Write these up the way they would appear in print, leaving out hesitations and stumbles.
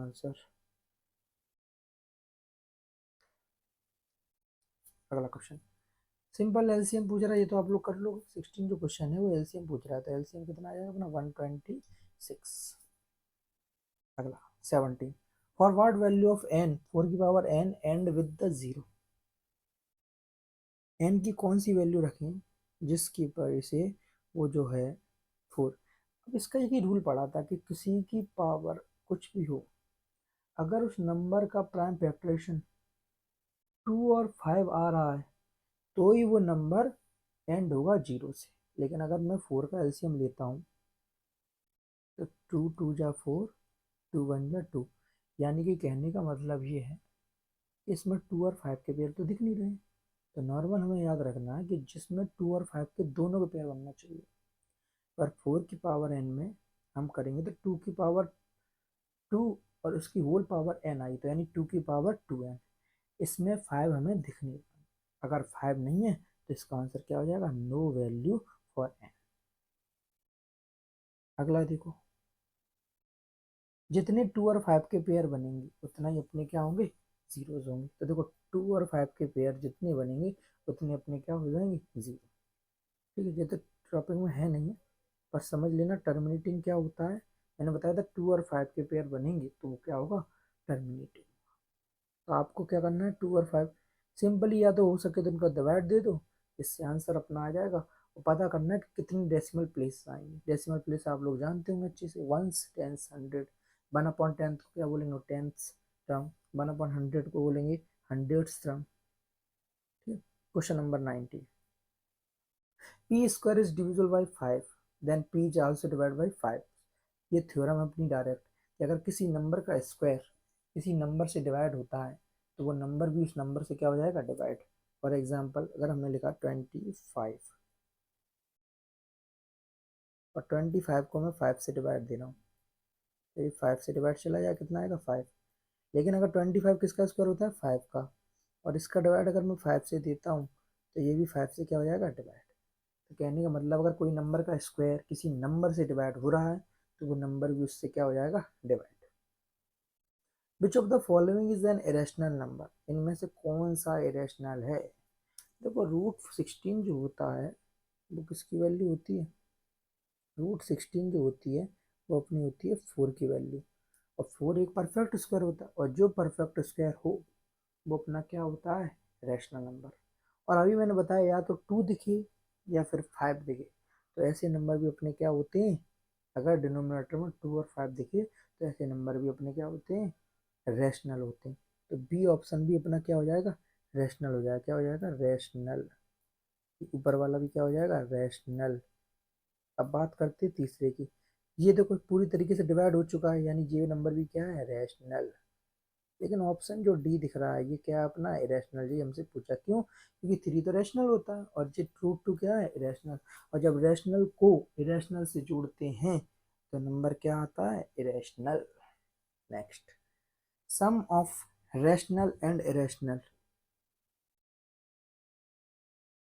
Answer. अगला question, simple LCM पूछ रहा है, ये तो आप लोग कर लो। 16 जो क्वेश्चन है वो एलसीएम पूछ रहा है, तो एलसीएम कितना आ जाएगा अपना 126। अगला 17, for what value of N 4 की power N and with the zero. N की कौन सी वैल्यू रखें जिसकी वजह से वो जो है 4। अब इसका एक ही रूल पड़ा था कि किसी की पावर कुछ भी हो, अगर उस नंबर का प्राइम फैक्टरेशन 2 और 5 आ रहा है तो ही वो नंबर एंड होगा जीरो से। लेकिन अगर मैं 4 का एलसीएम लेता हूँ तो 2 2 जा 4, 2 1 जा 2, यानी कि कहने का मतलब ये है कि इसमें 2 और 5 के पेयर तो दिख नहीं रहे। तो नॉर्मल हमें याद रखना है कि जिसमें 2 और 5 के दोनों के पेयर बनना चाहिए। पर 4 की पावर एन में हम करेंगे तो 2 की पावर 2 और उसकी होल पावर एन आई, तो यानी 2 की पावर 2n। इसमें 5 हमें दिख नहीं रहा। अगर 5 नहीं है तो इसका आंसर क्या हो जाएगा, नो वैल्यू फॉर एन। अगला देखो, जितने 2 और 5 के पेयर बनेंगे उतना ही अपने क्या होंगे, जीरोज होंगे। तो देखो 2 और 5 के पेयर जितने बनेंगे उतने अपने क्या हो जाएंगे, जीरो। ठीक है, ये तो टॉपिक में है नहीं है, पर समझ लेना टर्मिनेटिंग क्या होता है। मैंने बताया था 2 और 5 के पेयर बनेंगे तो वो क्या होगा, टर्मिनेटिंग। तो आपको क्या करना है, 2 और 5 सिंपली या तो हो सके तो इनका डिवाइड दे दो, इससे आंसर अपना आ जाएगा। और पता करना है कि कितनी डेसिमल प्लेस आएंगे। डेसिमल प्लेस आप लोग जानते होंगे अच्छे से, वंस, टेंस, हंड्रेड। 1/10 को क्या बोलेंगे, टेंथ टर्म। 1/100 को बोलेंगे हंड्रेड्स टर्म। ठीक। Question number 19, P square is divisible by 5 then P is also divide by 5। ये थ्योरम है अपनी डायरेक्ट, कि अगर किसी नंबर का स्क्वायर किसी नंबर से डिवाइड होता है तो वो नंबर भी उस नंबर से क्या हो जाएगा, डिवाइड। फॉर एग्जाम्पल अगर हमने लिखा 25 और 25 को मैं 5 से डिवाइड दे रहा हूँ, तो ये 5 से डिवाइड चला जाए कितना आएगा, 5। लेकिन अगर 25 किसका स्क्वायर होता है, 5 का, और इसका डिवाइड अगर मैं 5 से देता हूँ तो ये भी 5 से क्या हो जाएगा, डिवाइड। तो कहने का मतलब अगर कोई नंबर का स्क्वायर किसी नंबर से डिवाइड हो रहा है तो वो नंबर भी उससे क्या हो जाएगा, divide. Which of the following is an irrational number, इनमें से कौन सा इरेशनल है। देखो √16 जो होता है वो किसकी वैल्यू होती है, √16 जो होती है वो अपनी होती है 4 की वैल्यू। और 4 एक परफेक्ट स्क्वायर होता है, और जो परफेक्ट स्क्वायर हो वो अपना क्या होता है, रैशनल नंबर। और अभी मैंने बताया या तो 2 दिखे या फिर 5 दिखे, तो ऐसे नंबर भी अपने क्या होते हैं, अगर डिनोमिनेटर में 2 और 5 दिखे तो ऐसे नंबर भी अपने क्या होते हैं, रैशनल होते हैं। तो बी ऑप्शन भी अपना क्या हो जाएगा, रैशनल हो जाएगा। क्या हो जाएगा, रैशनल। ऊपर वाला भी क्या हो जाएगा, रैशनल। अब बात करते हैं तीसरे की। ये देखो पूरी तरीके से डिवाइड हो चुका है, यानी ये नंबर भी क्या है, रैशनल। लेकिन ऑप्शन जो डी दिख रहा है ये क्या है, अपना इरेशनल। जी हमसे पूछा क्यों, क्योंकि 3 तो रैशनल होता है और ये √2 क्या है, इरेशनल। और जब रैशनल को इरेशनल से जोड़ते हैं तो नंबर क्या आता है, irrational. Next, sum of rational and irrational.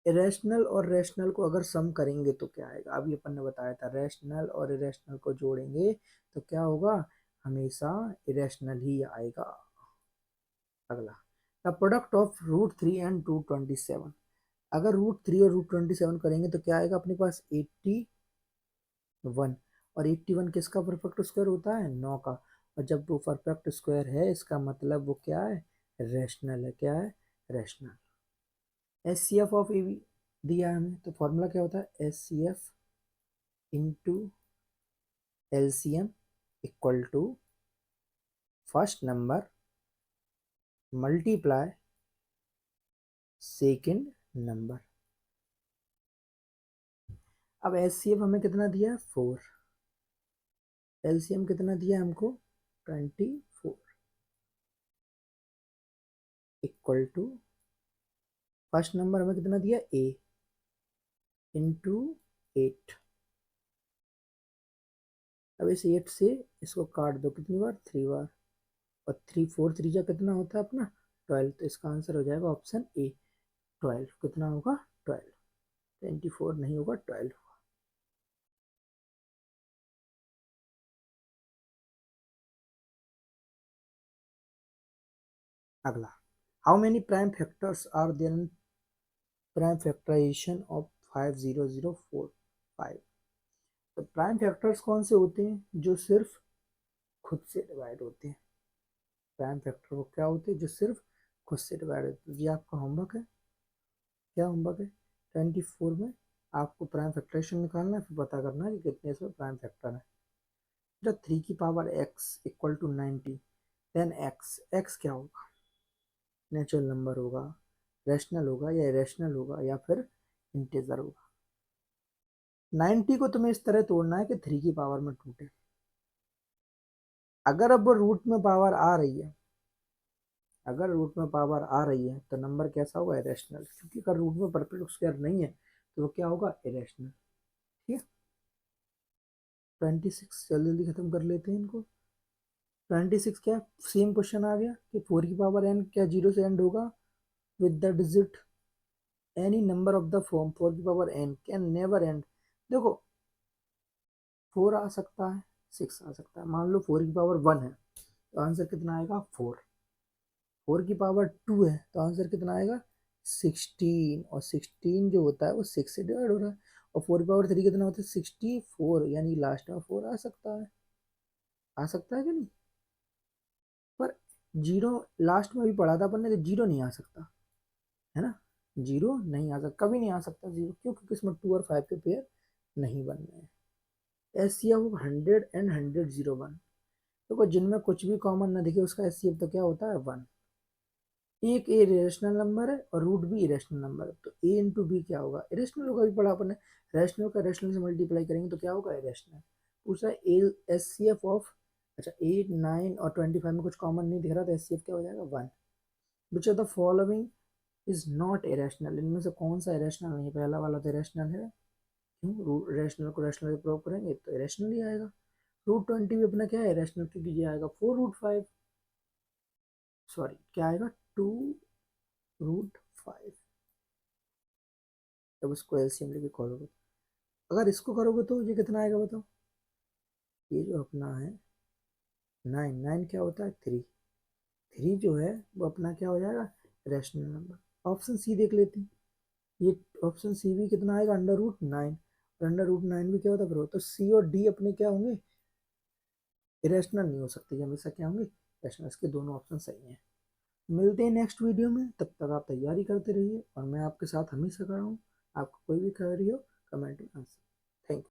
Irrational और रैशनल को अगर सम करेंगे तो क्या आएगा, अभी अपन ने बताया था रैशनल और इरेशनल को जोड़ेंगे तो क्या होगा, हमेशा इरेशनल ही आएगा। अगला, द प्रोडक्ट ऑफ √3 एंड √27। अगर √3 और √27 करेंगे तो क्या आएगा अपने पास, 81। और 81 किसका परफेक्ट स्क्वायर होता है, 9 का। और जब वो परफेक्ट स्क्वायर है इसका मतलब वो क्या है, रैशनल है। क्या है, rational. SCF of A B दिया है हमें, तो फॉर्मूला क्या होता है, SCF into LCM equal to first number multiply second number. अब SCF हमें कितना दिया है, 4। LCM कितना दिया है हमको, 24 इक्वल टू फर्स्ट नंबर हमें कितना दिया, A इंटू 8। अब इस 8 से इसको काट दो कितनी बार, 3 बार। और 3 4 3 जा कितना होता है अपना, 12। तो इसका आंसर हो जाएगा ऑप्शन ए, 12। कितना होगा, 12। 24 नहीं होगा, 12। अगला, how many prime factors are there in prime factorization of 50045। तो प्राइम फैक्टर्स कौन से होते हैं, जो सिर्फ खुद से डिवाइड होते हैं। प्राइम फैक्टर वो क्या होते हैं, जो सिर्फ खुद से डिवाइड होते हैं। ये आपका होमवर्क है। क्या होमवर्क है, 24 में आपको प्राइम फैक्टरेशन निकालना है, फिर पता करना है कि कितने इसमें प्राइम फैक्टर है। जब 3 की power x equal to 90, then x क्या होगा, नेचुरल नंबर होगा, रैशनल होगा या इरेशनल होगा या फिर इंटीजर होगा। 90 को तुम्हें इस तरह तोड़ना है कि 3 की पावर में टूटे। अगर अब रूट में पावर आ रही है, अगर रूट में पावर आ रही है तो नंबर कैसा होगा, इरेशनल, क्योंकि अगर रूट में परपेंडिकुलर स्क्वायर नहीं है तो वो क्या होगा, इरेशनल। ठीक है, 26 जल्दी जल्दी खत्म कर लेते हैं इनको। 26 क्या, सेम क्वेश्चन आ गया कि 4 की पावर n क्या जीरो से एंड होगा with the digit any number of the form 4 की power n can never and. देखो 4 आ सकता है, 6 आ सकता है, मान लो 4 की पावर 1 है तो आंसर कितना आएगा 4। 4 की पावर 2 है तो आंसर कितना आएगा 16, और 16 जो होता है वो 6 से डिवाइड हो रहा है। और 4 की पावर 3 कितना होता है 64, यानी लास्ट में 4 आ सकता है। आ सकता है कि नहीं, पर जीरो लास्ट में भी पढ़ा था अपन ने कि जीरो नहीं आ सकता, है ना। जीरो नहीं आ सकता, कभी नहीं आ सकता जीरो, क्यों, क्योंकि इसमें 2 और 5 के पेयर नहीं बन रहे हैं। S C F 100 and 100 1। देखो जिनमें कुछ भी कॉमन ना दिखे उसका एस सी एफ तो क्या होता है 1। एक ए इरेशनल नंबर है और रूट भी इरेशनल नंबर है, तो ए इंटू बी क्या होगा, इरेशनल होगा, भी पढ़ा अपन ने। रैशनल का रैशनल से मल्टीप्लाई करेंगे तो क्या होगा, इरेशनल। दूसरा A S C F of, अच्छा 8 9 और 25 में कुछ कॉमन नहीं दिख रहा तो एस सी एफ क्या हो जाएगा 1। Which of the following is not irrational, इनमें से कौन सा इरेशनल नहीं है, पहला वाला तो इरेशनल है। क्यों, रैशनल को रैशनल से प्रूव करेंगे तो इरेशनल ही आएगा। रूट 20 भी अपना क्या है, इरेशनल, क्योंकि ये आएगा 4 रूट 5, सॉरी क्या आएगा 2 रूट 5। जब उसको एलसीएम लेके करोगे, अगर इसको करोगे तो ये कितना आएगा बताओ, ये जो अपना है 9, 9 क्या होता है 3, 3 जो है वो अपना क्या हो जाएगा, रैशनल नंबर। ऑप्शन सी देख लेते हैं, ये ऑप्शन सी भी कितना आएगा, अंडर रूट 9। अंडर रूट 9 भी क्या होता है फिर, तो सी और डी अपने क्या होंगे, इरेशनल नहीं हो सकते, ये हमेशा क्या होंगे, रैशनल। इसके दोनों ऑप्शन सही हैं। मिलते हैं नेक्स्ट वीडियो में, तब तक आप तैयारी करते रहिए और मैं आपके साथ हमेशा खड़ा हूँ। आपको कोई भी क्वेरी हो कमेंट में आंसर